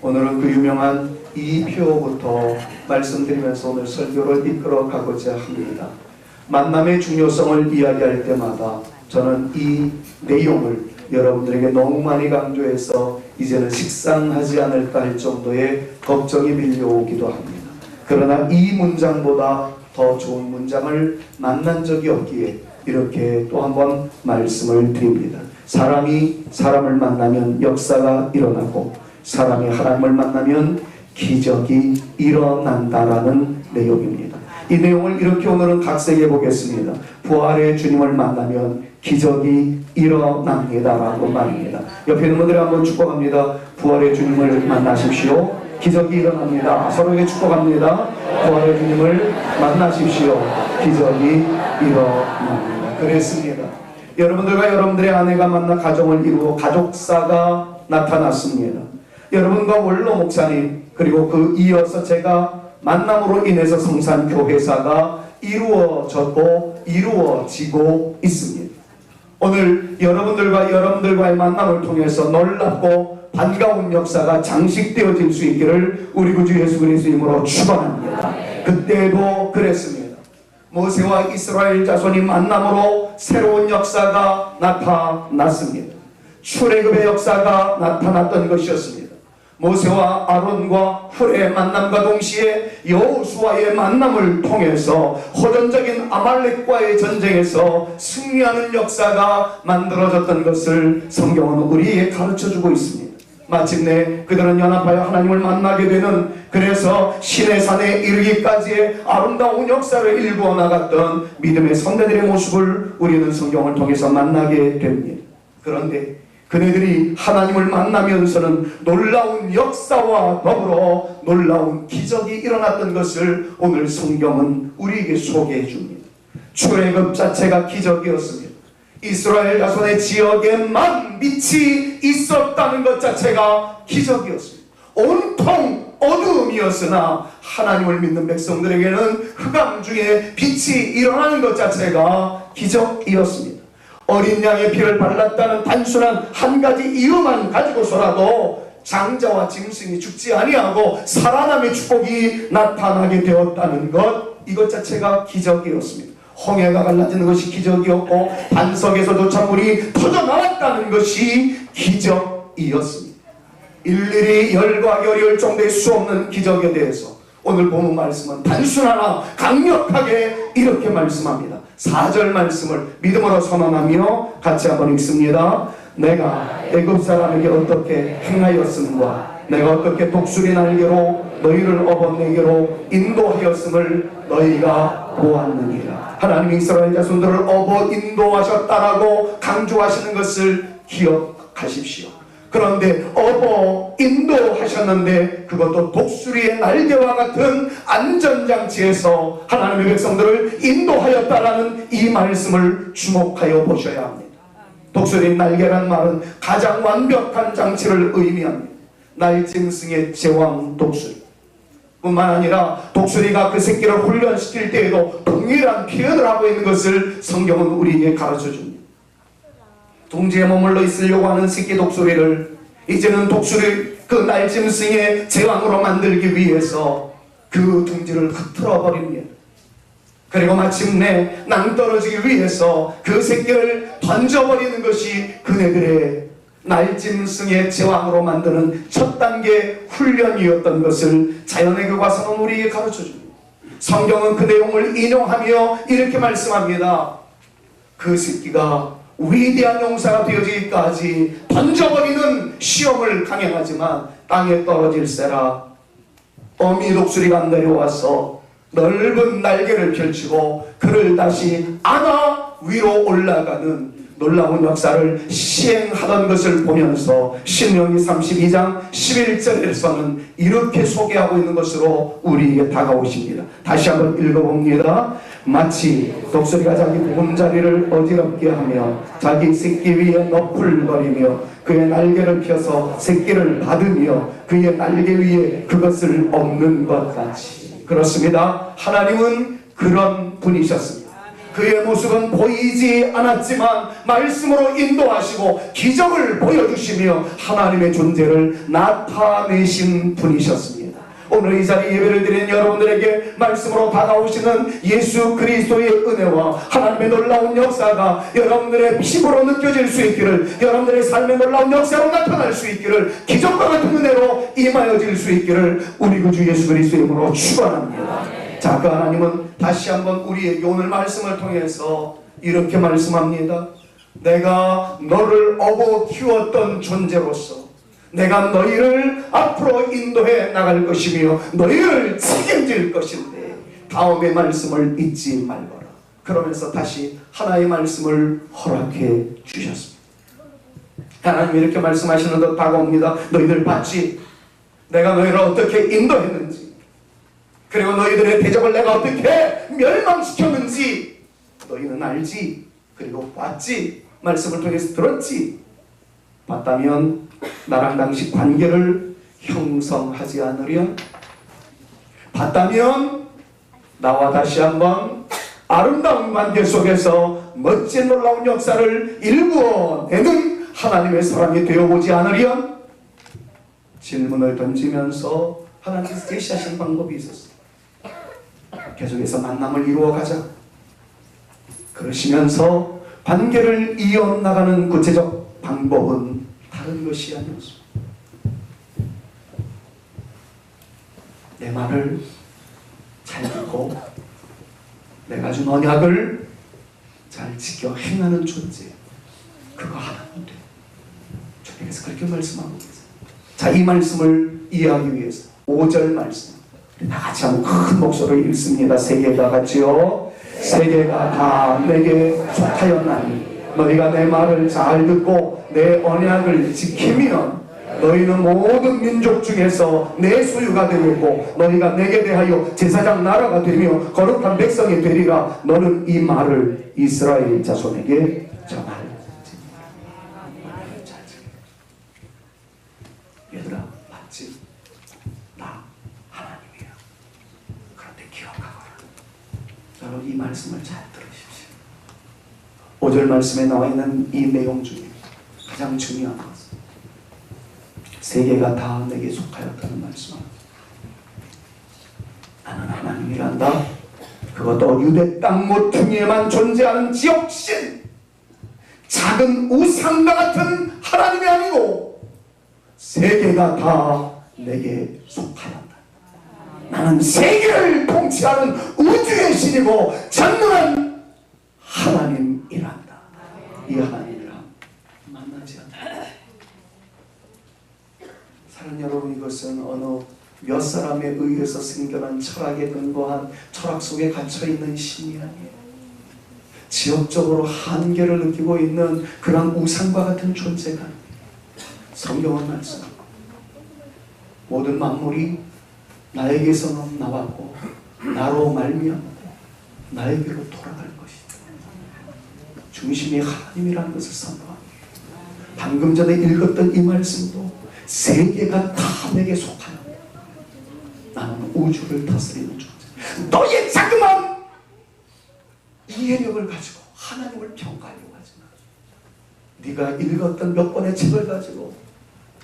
오늘은 그 유명한 이표부터 말씀드리면서 오늘 설교를 이끌어 가고자 합니다. 만남의 중요성을 이야기할 때마다 저는 이 내용을 여러분들에게 너무 많이 강조해서 이제는 식상하지 않을까 할 정도의 걱정이 밀려오기도 합니다. 그러나 이 문장보다 더 좋은 문장을 만난 적이 없기에 이렇게 또 한 번 말씀을 드립니다. 사람이 사람을 만나면 역사가 일어나고 사람이 하나님을 만나면 기적이 일어난다라는 내용입니다. 이 내용을 이렇게 오늘은 각색해 보겠습니다. 부활의 주님을 만나면 기적이 일어납니다라고 말입니다. 옆에 있는 분들이 한번 축복합니다. 부활의 주님을 만나십시오. 기적이 일어납니다. 서로에게 축복합니다. 부활의 주님을 만나십시오. 기적이 일어납니다. 그랬습니다. 여러분들과 여러분들의 아내가 만나 가정을 이루고 가족사가 나타났습니다. 여러분과 원로 목사님 그리고 그 이어서 제가 만남으로 인해서 성산 교회사가 이루어졌고 이루어지고 있습니다. 오늘 여러분들과의 만남을 통해서 놀랍고 반가운 역사가 장식되어질 수 있기를 우리 구주 예수 그리스도 이름으로 축원합니다. 그때도 그랬습니다. 모세와 이스라엘 자손이 만남으로 새로운 역사가 나타났습니다. 출애굽의 역사가 나타났던 것이었습니다. 모세와 아론과 훌의 만남과 동시에 여호수아의 만남을 통해서 호전적인 아말렉과의 전쟁에서 승리하는 역사가 만들어졌던 것을 성경은 우리에게 가르쳐주고 있습니다. 마침내 그들은 연합하여 하나님을 만나게 되는, 그래서 시내산에 이르기까지의 아름다운 역사를 일구어 나갔던 믿음의 선배들의 모습을 우리는 성경을 통해서 만나게 됩니다. 그런데 그네들이 하나님을 만나면서는 놀라운 역사와 더불어 놀라운 기적이 일어났던 것을 오늘 성경은 우리에게 소개해 줍니다. 출애굽 자체가 기적이었습니다. 이스라엘 자손의 지역에만 빛이 있었다는 것 자체가 기적이었습니다. 온통 어두움이었으나 하나님을 믿는 백성들에게는 흑암 중에 빛이 일어나는 것 자체가 기적이었습니다. 어린 양의 피를 발랐다는 단순한 한 가지 이유만 가지고서라도 장자와 짐승이 죽지 아니하고 살아남의 축복이 나타나게 되었다는 것, 이것 자체가 기적이었습니다. 홍해가 갈라지는 것이 기적이었고 반석에서조차 물이 터져나왔다는 것이 기적이었습니다. 일일이 열과 열이올 정도의 수 없는 기적에 대해서 오늘 본문 말씀은 단순하나 강력하게 이렇게 말씀합니다. 4절 말씀을 믿음으로 선언하며 같이 한번 읽습니다. 내가 애굽 사람에게 어떻게 행하였음과 내가 어떻게 독수리 날개로 너희를 업어내게로 인도하였음을 너희가 보았느니라. 하나님이 이스라엘 자손들을 업어 인도하셨다라고 강조하시는 것을 기억하십시오. 그런데 업어 인도하셨는데 그것도 독수리의 날개와 같은 안전장치에서 하나님의 백성들을 인도하였다라는 이 말씀을 주목하여 보셔야 합니다. 독수리 날개란 말은 가장 완벽한 장치를 의미합니다. 날짐승의 제왕 독수리 뿐만 아니라 독수리가 그 새끼를 훈련시킬 때에도 동일한 표현을 하고 있는 것을 성경은 우리에게 가르쳐줍니다. 둥지에 머물러 있으려고 하는 새끼 독수리를 이제는 독수리 그 날짐승의 제왕으로 만들기 위해서 그 둥지를 흐트러 버립니다. 그리고 마침내 낭떠러지기 위해서 그 새끼를 던져버리는 것이 그네들의 날짐승의 제왕으로 만드는 첫 단계 훈련이었던 것을 자연의 교과서는 우리에게 가르쳐줍니다. 성경은 그 내용을 인용하며 이렇게 말씀합니다. 그 새끼가 위대한 용사가 되어지기까지 던져버리는 시험을 강행하지만 땅에 떨어질세라 어미 독수리가 내려와서 넓은 날개를 펼치고 그를 다시 안아 위로 올라가는 놀라운 역사를 시행하던 것을 보면서 신명기 32장 11절에서는 이렇게 소개하고 있는 것으로 우리에게 다가오십니다. 다시 한번 읽어봅니다. 마치 독수리가 자기 보금자리를 어지럽게 하며 자기 새끼 위에 너풀거리며 그의 날개를 펴서 새끼를 받으며 그의 날개 위에 그것을 엎는 것 같이. 그렇습니다. 하나님은 그런 분이셨습니다. 그의 모습은 보이지 않았지만 말씀으로 인도하시고 기적을 보여주시며 하나님의 존재를 나타내신 분이셨습니다. 오늘 이 자리 예배를 드리는 여러분들에게 말씀으로 다가오시는 예수 그리스도의 은혜와 하나님의 놀라운 역사가 여러분들의 피부로 느껴질 수 있기를, 여러분들의 삶의 놀라운 역사로 나타날 수 있기를, 기적과 같은 은혜로 임하여질 수 있기를 우리 구주 예수 그리스도의 이름으로 축원합니다. 자, 그 하나님은 다시 한번 우리에게 오늘 말씀을 통해서 이렇게 말씀합니다. 내가 너를 업어 키웠던 존재로서 내가 너희를 앞으로 인도해 나갈 것이며 너희를 책임질 것인데 다음의 말씀을 잊지 말거라. 그러면서 다시 하나의 말씀을 허락해 주셨습니다. 하나님 이렇게 말씀하시는 듯 다가옵니다. 너희들 봤지? 내가 너희를 어떻게 인도했는지, 그리고 너희들의 대적을 내가 어떻게 멸망시켰는지 너희는 알지? 그리고 봤지? 말씀을 통해서 들었지? 봤다면 나랑 당시 관계를 형성하지 않으려? 봤다면 나와 다시 한번 아름다운 관계 속에서 멋진 놀라운 역사를 일구어내는 하나님의 사람이 되어보지 않으려? 질문을 던지면서 하나님께서 제시하신 방법이 있었어요. 계속해서 만남을 이루어가자. 그러시면서 관계를 이어나가는 구체적 방법은 다른 것이 아니었습니다. 내 말을 잘 듣고 내가 준 언약을 잘 지켜 행하는 존재, 그거 하나면 돼. 주님께서 그렇게 말씀하고 계세요. 자, 이 말씀을 이해하기 위해서 5절 말씀 다 같이 한번 큰 목소리로 읽습니다. 세계가 같이요. 세계가 다 내게 속하였나니 너희가 내 말을 잘 듣고 내 언약을 지키면 너희는 모든 민족 중에서 내 소유가 되겠고 너희가 내게 대하여 제사장 나라가 되며 거룩한 백성이 되리라. 너는 이 말을 이스라엘 자손에게 전하라. 얘들아, 맞지? 나 하나님이야. 그런데 기억하거라. 여러분, 이 말씀을 잘 들으십시오. 5절 말씀에 나와 있는 이 내용 중에 가장 중요한 것은 세계가 다 내게 속하였다는 말씀입니다. 나는 하나님이란다. 그것도 유대 땅 모퉁이에만 존재하는 지역신, 작은 우상과 같은 하나님이 아니고 세계가 다 내게 속하였다. 나는 세계를 통치하는 우주의 신이고 전능한 하나님이란다. 이 하나님이란 만나지 않는다. 사랑 여러분, 이것은 어느 몇 사람에 의해서 생겨난 철학에 근거한 철학 속에 갇혀있는 신이 아니에요. 지역적으로 한계를 느끼고 있는 그런 우상과 같은 존재가 아니에요. 성경은 말씀하고 모든 만물이 나에게서는 나왔고 나로 말미암고 나에게로 돌아갈 것이다. 중심이 하나님이라는 것을 선포합니다. 방금 전에 읽었던 이 말씀도 세계가 다 내게 속하여 나는 우주를 다스리는 존재. 너의 자그마한 이해력을 가지고 하나님을 평가하려고 하지 마. 네가 읽었던 몇 권의 책을 가지고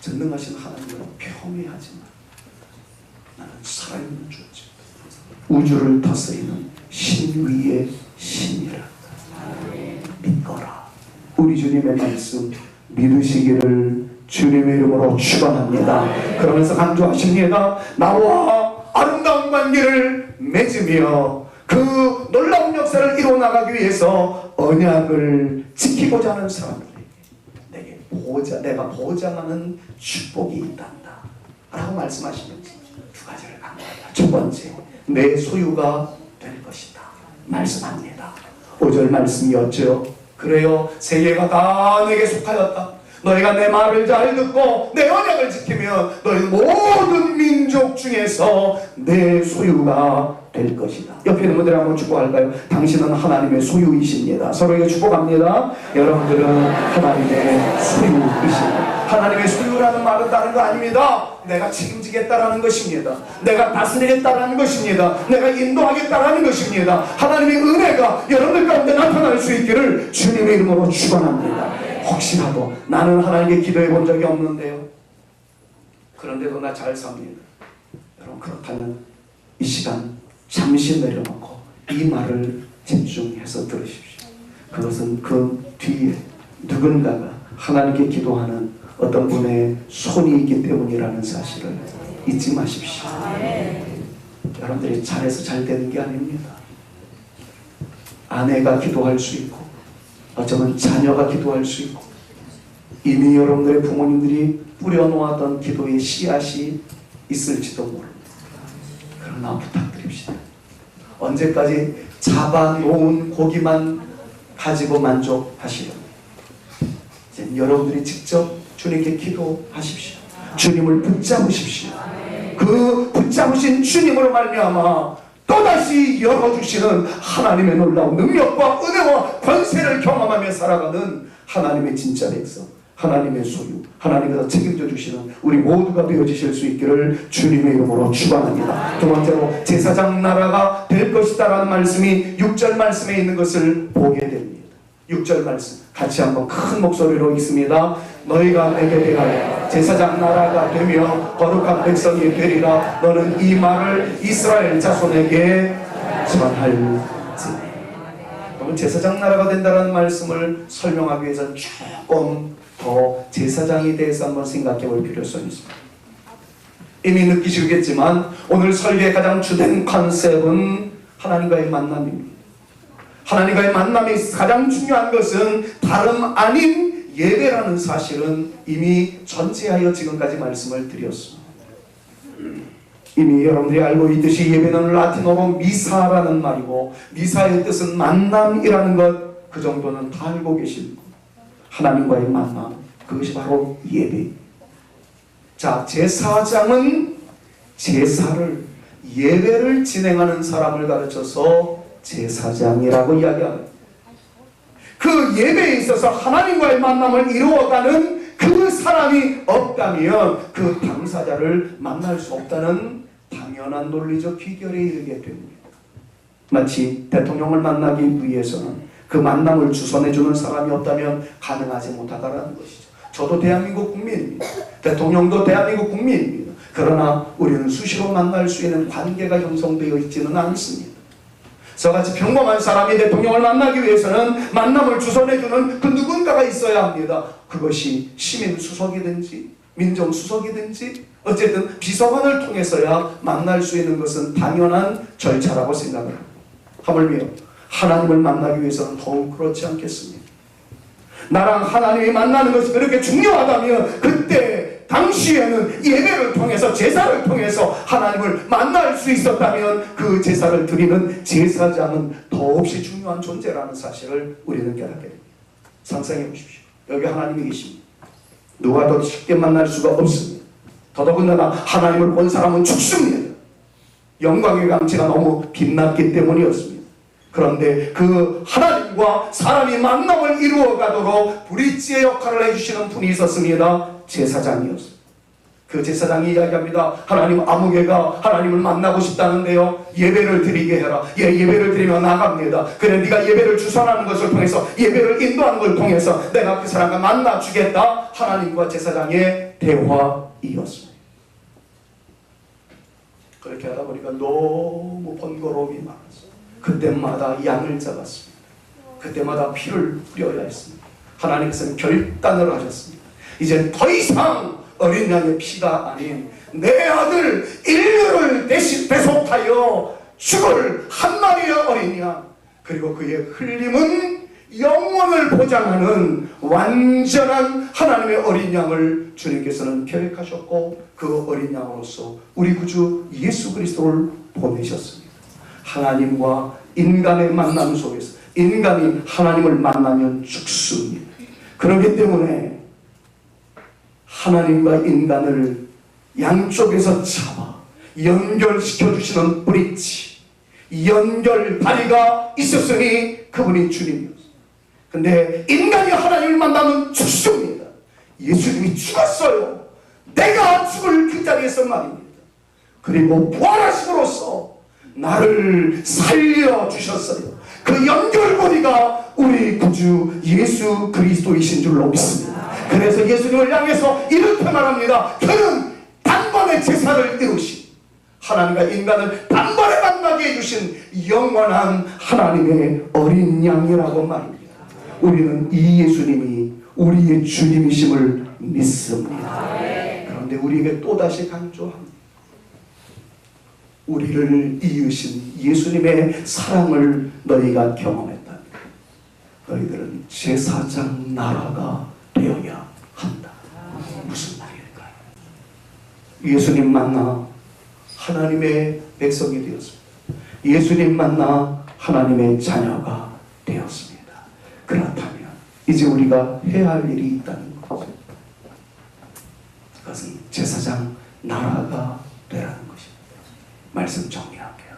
전능하신 하나님을 폄훼하지 마. 나는 살아있는 존재, 우주를 다스리는 신 위의 신이라. 믿거라. 우리 주님의 말씀 믿으시기를 주님의 이름으로 축원합니다. 그러면서 강조하십니다. 나와 아름다운 관계를 맺으며 그 놀라운 역사를 이루어나가기 위해서 언약을 지키고자 하는 사람들에게 내가 보장하는 축복이 있단다 라고 말씀하시면서 두 가지를 강조합니다. 첫 번째, 내 소유가 될 것이다 말씀합니다. 5절 말씀이었죠. 그래요, 세계가 다 내게 속하였다. 너희가 내 말을 잘 듣고 내 언약을 지키면 너희 모든 민족 중에서 내 소유가 될 것이다. 옆에 있는 분들 한번 축복할까요? 당신은 하나님의 소유이십니다. 서로에게 축복합니다. 여러분들은 하나님의 소유이십니다. 하나님의 소유라는 말은 다른 거 아닙니다. 내가 책임지겠다라는 것입니다. 내가 다스리겠다라는 것입니다. 내가 인도하겠다라는 것입니다. 하나님의 은혜가 여러분들 가운데 나타날 수 있기를 주님의 이름으로 축원합니다. 혹시라도 나는 하나님께 기도해 본 적이 없는데요, 그런데도 나 잘 삽니다. 여러분, 그렇다면 이 시간 잠시 내려놓고 이 말을 집중해서 들으십시오. 그것은 그 뒤에 누군가가 하나님께 기도하는 어떤 분의 손이 있기 때문이라는 사실을 잊지 마십시오. 여러분들이 잘해서 잘 되는 게 아닙니다. 아내가 기도할 수 있고, 어쩌면 자녀가 기도할 수 있고, 이미 여러분들의 부모님들이 뿌려놓았던 기도의 씨앗이 있을지도 모릅니다. 그러나 부탁드립시다. 언제까지 잡아놓은 고기만 가지고 만족하시려고, 이제 여러분들이 직접 주님께 기도하십시오. 주님을 붙잡으십시오. 그 붙잡으신 주님으로 말미암아 또다시 열어주시는 하나님의 놀라운 능력과 은혜와 권세를 경험하며 살아가는 하나님의 진짜 백성, 하나님의 소유, 하나님께서 책임져 주시는 우리 모두가 되어지실 수 있기를 주님의 이름으로 축원합니다. 두 번째로 제사장 나라가 될 것이다라는 말씀이 6절 말씀에 있는 것을 보게 됩니다. 6절 말씀 같이 한번 큰 목소리로 읽습니다. 너희가 내게 대하여 제사장 나라가 되며 거룩한 백성이 되리라. 너는 이 말을 이스라엘 자손에게 전할지. 그러면 제사장 나라가 된다는 말씀을 설명하기 위해서는 조금 더 제사장에 대해서 한번 생각해 볼 필요성이 있습니다. 이미 느끼시겠지만 오늘 설교의 가장 주된 컨셉은 하나님과의 만남입니다. 하나님과의 만남이 가장 중요한 것은 다름 아닌 예배라는 사실은 이미 전체하여 지금까지 말씀을 드렸습니다. 이미 여러분들이 알고 있듯이 예배는 라틴어로 미사라는 말이고, 미사의 뜻은 만남이라는 것, 그 정도는 다 알고 계십니다. 하나님과의 만남, 그것이 바로 예배. 자, 제사장은 제사를, 예배를 진행하는 사람을 가르쳐서 제사장이라고 이야기합니다. 그 예배에 있어서 하나님과의 만남을 이루어가는 그 사람이 없다면 그 당사자를 만날 수 없다는 당연한 논리적 귀결에 이르게 됩니다. 마치 대통령을 만나기 위해서는 그 만남을 주선해주는 사람이 없다면 가능하지 못하다는 것이죠. 저도 대한민국 국민입니다. 대통령도 대한민국 국민입니다. 그러나 우리는 수시로 만날 수 있는 관계가 형성되어 있지는 않습니다. 저같이 평범한 사람이 대통령을 만나기 위해서는 만남을 주선해주는 그 누군가가 있어야 합니다. 그것이 시민수석이든지 민정수석이든지 어쨌든 비서관을 통해서야 만날 수 있는 것은 당연한 절차라고 생각을 합니다. 하물며 하나님을 만나기 위해서는 더욱 그렇지 않겠습니까? 나랑 하나님이 만나는 것이 그렇게 중요하다면 그때 당시에는 예배를 통해서, 제사를 통해서 하나님을 만날 수 있었다면 그 제사를 드리는 제사장은 더없이 중요한 존재라는 사실을 우리는 깨닫게 됩니다. 상상해 보십시오. 여기 하나님이 계십니다. 누가 더 쉽게 만날 수가 없습니다. 더더군다나 하나님을 본 사람은 죽습니다. 영광의 강체가 너무 빛났기 때문이었습니다. 그런데 그 하나님과 사람이 만남을 이루어 가도록 브릿지의 역할을 해주시는 분이 있었습니다. 제사장이었습니다. 그 제사장이 이야기합니다. 하나님, 아무개가 하나님을 만나고 싶다는데요, 예배를 드리게 해라. 예배를 드리면 나갑니다. 그래, 네가 예배를 주선하는 것을 통해서, 예배를 인도하는 것을 통해서 내가 그 사람과 만나주겠다. 하나님과 제사장의 대화이었습니다. 그렇게 하다 보니까 너무 번거로움이 많았어요. 그때마다 양을 잡았습니다. 그때마다 피를 뿌려야 했습니다. 하나님께서는 결단을 하셨습니다. 이제 더 이상 어린 양의 피가 아닌 내 아들 인류를 대신 배속하여 죽을 한 마리의 어린 양, 그리고 그의 흘림은 영원을 보장하는 완전한 하나님의 어린 양을 주님께서는 계획하셨고, 그 어린 양으로서 우리 구주 예수 그리스도를 보내셨습니다. 하나님과 인간의 만남 속에서 인간이 하나님을 만나면 죽습니다. 그렇기 때문에 하나님과 인간을 양쪽에서 잡아 연결시켜 주시는 브릿지, 연결 다리가 있었으니 그분이 주님이었어요. 근데 인간이 하나님을 만나면 죽습니다. 예수님이 죽었어요. 내가 죽을 그 자리에서 말입니다. 그리고 부활하심으로써 나를 살려주셨어요. 그 연결고리가 우리 구주 예수 그리스도이신 줄로 믿습니다. 그래서 예수님을 향해서 이렇게 말합니다. 그는 단번에 제사를 이루신, 하나님과 인간을 단번에 만나게 해주신 영원한 하나님의 어린 양이라고 말합니다. 우리는 이 예수님이 우리의 주님이심을 믿습니다. 그런데 우리에게 또다시 강조합니다. 우리를 이으신 예수님의 사랑을 너희가 경험했다. 너희들은 제사장 나라가 되어야 한다. 무슨 말일까요? 예수님 만나 하나님의 백성이 되었습니다. 예수님 만나 하나님의 자녀가 되었습니다. 그렇다면 이제 우리가 해야 할 일이 있다는 거죠. 그것은 제사장 나라가 되라는 것입니다. 말씀 정리할게요.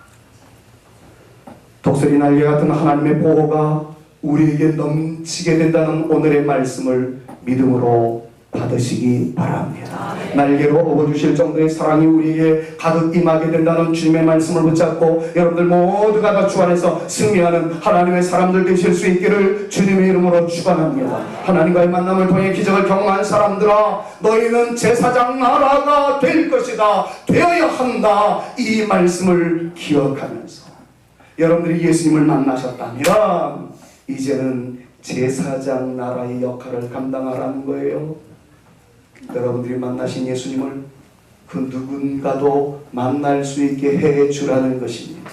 독수리 날개 같은 하나님의 보호가 우리에게 넘치게 된다는 오늘의 말씀을 믿음으로 받으시기 바랍니다. 날개로 업어주실 정도의 사랑이 우리에게 가득 임하게 된다는 주님의 말씀을 붙잡고 여러분들 모두가 다 주 안에서 승리하는 하나님의 사람들 되실 수 있기를 주님의 이름으로 축원합니다. 하나님과의 만남을 통해 기적을 경험한 사람들아, 너희는 제사장 나라가 될 것이다, 되어야 한다. 이 말씀을 기억하면서 여러분들이 예수님을 만나셨다면 이제는 제사장 나라의 역할을 감당하라는 거예요. 여러분들이 만나신 예수님을 그 누군가도 만날 수 있게 해주라는 것입니다.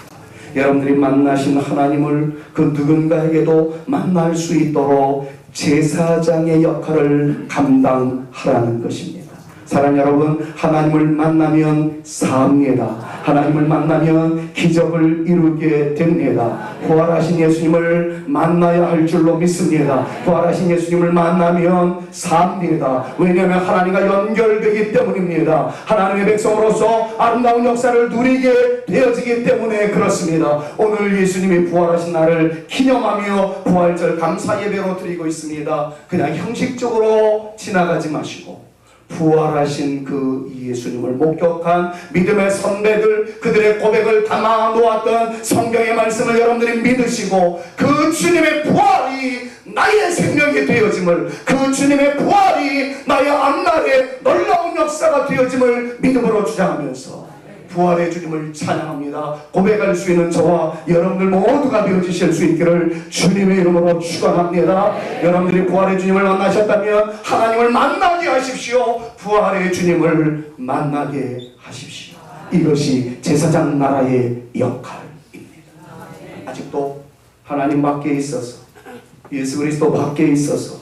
여러분들이 만나신 하나님을 그 누군가에게도 만날 수 있도록 제사장의 역할을 감당하라는 것입니다. 사랑하는 여러분, 하나님을 만나면 삽니다. 하나님을 만나면 기적을 이루게 됩니다. 부활하신 예수님을 만나야 할 줄로 믿습니다. 부활하신 예수님을 만나면 삽니다. 왜냐하면 하나님과 연결되기 때문입니다. 하나님의 백성으로서 아름다운 역사를 누리게 되어지기 때문에 그렇습니다. 오늘 예수님이 부활하신 날을 기념하며 부활절 감사 예배로 드리고 있습니다. 그냥 형식적으로 지나가지 마시고 부활하신 그 예수님을 목격한 믿음의 선배들, 그들의 고백을 담아 놓았던 성경의 말씀을 여러분들이 믿으시고 그 주님의 부활이 나의 생명이 되어짐을, 그 주님의 부활이 나의 앞날에 놀라운 역사가 되어짐을 믿음으로 주장하면서 부활의 주님을 찬양합니다. 고백할 수 있는 저와 여러분들 모두가 되어주실 수 있기를 주님의 이름으로 축원합니다. 여러분들이 부활의 주님을 만나셨다면 하나님을 만나게 하십시오. 부활의 주님을 만나게 하십시오. 이것이 제사장 나라의 역할입니다. 아직도 하나님 밖에 있어서, 예수 그리스도 밖에 있어서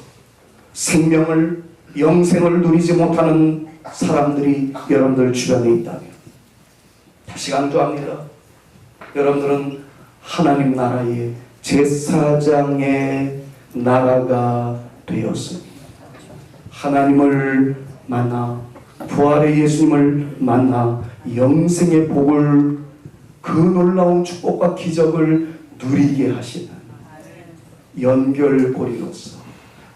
생명을, 영생을 누리지 못하는 사람들이 여러분들 주변에 있다면 다시 강조합니다. 여러분들은 하나님 나라의 제사장의 나라가 되었습니다. 하나님을 만나, 부활의 예수님을 만나 영생의 복을, 그 놀라운 축복과 기적을 누리게 하시는 연결고리로서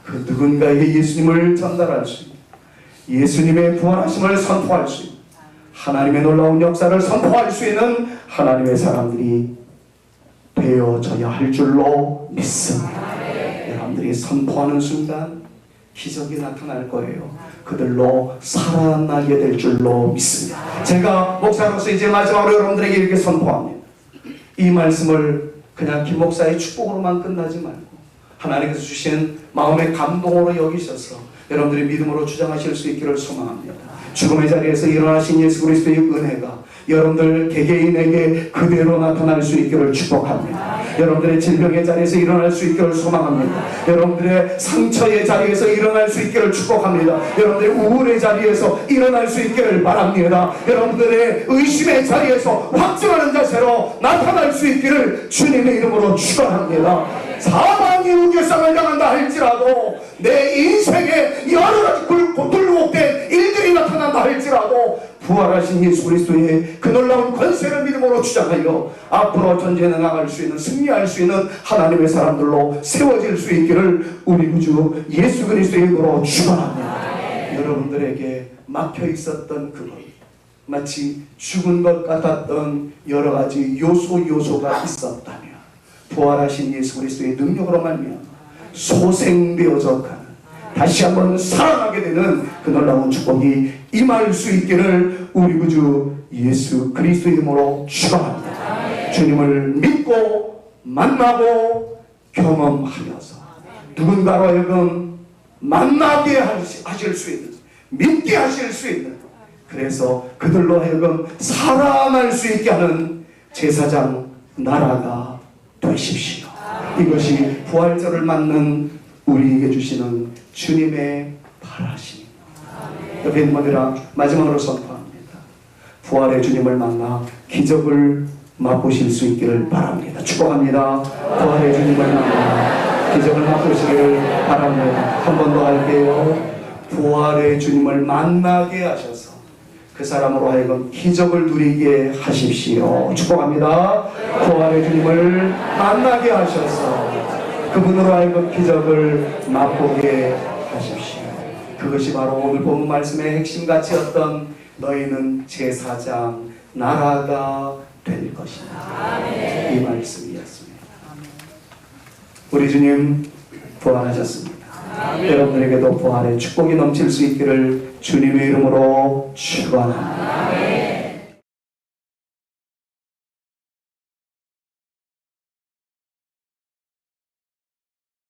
그 누군가에게 예수님을 전달할 수 있는, 예수님의 부활하심을 선포할 수 있는, 하나님의 놀라운 역사를 선포할 수 있는 하나님의 사람들이 되어져야 할 줄로 믿습니다. 여러분들이 선포하는 순간 기적이 나타날 거예요. 그들로 살아나게 될 줄로 믿습니다. 제가 목사로서 이제 마지막으로 여러분들에게 이렇게 선포합니다. 이 말씀을 그냥 김 목사의 축복으로만 끝나지 말고 하나님께서 주신 마음의 감동으로 여기셔서 여러분들이 믿음으로 주장하실 수 있기를 소망합니다. 죽음의 자리에서 일어나신 예수 그리스도의 은혜가 여러분들 개개인에게 그대로 나타날 수 있기를 축복합니다. 여러분들의 질병의 자리에서 일어날 수 있기를 소망합니다. 여러분들의 상처의 자리에서 일어날 수 있기를 축복합니다. 여러분들의 우울의 자리에서 일어날 수 있기를 바랍니다. 여러분들의 의심의 자리에서 확증하는 자세로 나타날 수 있기를 주님의 이름으로 축원합니다. 사망이 우겨상을 당한다 할지라도, 내 인생에 여러 가지 굴곡된 일들이 나타난다 할지라도 부활하신 예수 그리스도의 그 놀라운 권세를 믿음으로 주장하여 앞으로 전쟁에 나갈 수 있는, 승리할 수 있는 하나님의 사람들로 세워질 수 있기를 우리 구주 예수 그리스도의 이름으로 축원합니다. 여러분들에게 막혀 있었던 그것, 마치 죽은 것 같았던 여러 가지 요소가 있었다면 부활하신 예수 그리스도의 능력으로 말미암아 소생되어져 가는, 다시 한번 살아나게 되는 그 놀라운 축복이 임할 수 있기를 우리 구주 예수 그리스도의 이름으로 축원합니다. 주님을 믿고 만나고 경험하면서 누군가로 하여금 만나게 하실 수 있는, 믿게 하실 수 있는, 그래서 그들로 하여금 살아날 수 있게 하는 제사장 나라가 되십시오. 이것이 부활절을 맞는 우리에게 주시는 주님의 바라심입니다. 옆에 있는 분들아, 마지막으로 선포합니다. 부활의 주님을 만나 기적을 맛보실 수 있기를 바랍니다. 축복합니다. 부활의 주님을 만나 기적을 맛보시기를 바랍니다. 한 번 더 할게요. 부활의 주님을 만나게 하셔서 그 사람으로 하여금 기적을 누리게 하십시오. 축복합니다. 부활의 주님을 만나게 하셔서 그분으로 하여금 기적을 맛보게 하십시오. 그것이 바로 오늘 본문 말씀의 핵심 가치였던 너희는 제사장 나라가 될 것이다. 이 말씀이었습니다. 우리 주님 부활하셨습니다. 여러분에게도 부활의 축복이 넘칠 수 있기를 주님의 이름으로 축원합니다.